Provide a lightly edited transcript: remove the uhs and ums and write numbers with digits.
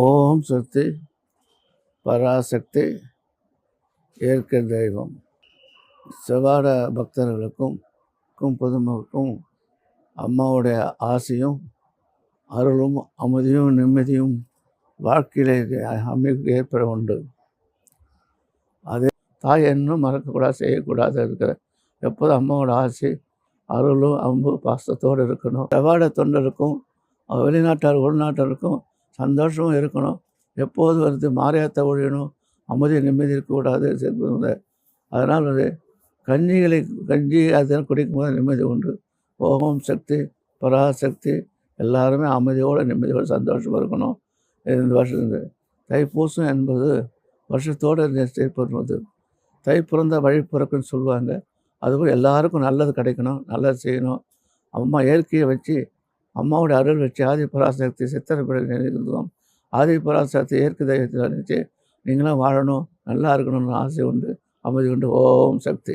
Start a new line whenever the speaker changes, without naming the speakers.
ஓம் சக்தி, பராசக்தி, இயற்கை தெய்வம். செவ்வாட பக்தர்களுக்கும் பொதுமக்களுக்கும் அம்மாவுடைய ஆசையும் அருளும் அமைதியும் நிம்மதியும் வாழ்க்கையிலே அமைப்பு ஏற்பட உண்டு. அதே தாய் என்னும் மறக்கக்கூடாது, செய்யக்கூடாது இருக்கிற எப்போதும் அம்மாவோட ஆசை அருளும் அம்பு பாசத்தோடு இருக்கணும். செவ்வாட தொண்டருக்கும் வெளிநாட்டார் உள்நாட்டாருக்கும் சந்தோஷமும் இருக்கணும். எப்போது வந்து மாரியாத்த ஒழியணும், அமைதி நிம்மதி இருக்கக்கூடாது. அதனால் வந்து கஞ்சி அதெல்லாம் குடிக்கும்போது நிம்மதி உண்டு. ஓம் சக்தி, பராசக்தி எல்லாருமே அமைதியோடு நிம்மதியோடு சந்தோஷமாக இருக்கணும். இந்த வருஷம் தைப்பூசம் என்பது வருஷத்தோடு நிச்சயிப்படுவது. தை பிறந்த வழி பிறக்குன்னு சொல்லுவாங்க. அதுபோல் எல்லாருக்கும் நல்லது கிடைக்கணும், நல்லது செய்யணும். அம்மா இயற்கையை வச்சு அம்மாவோட அருள் வச்சு ஆதி பராசக்தி சித்திரப்பட நினைக்கிறோம். ஆதி பராசக்தி இயற்கை தெய்வத்தில் நினச்சி நீங்களும் வாழணும், நல்லா இருக்கணும்னு ஆசை உண்டு, அமைதி உண்டு. ஓம் சக்தி.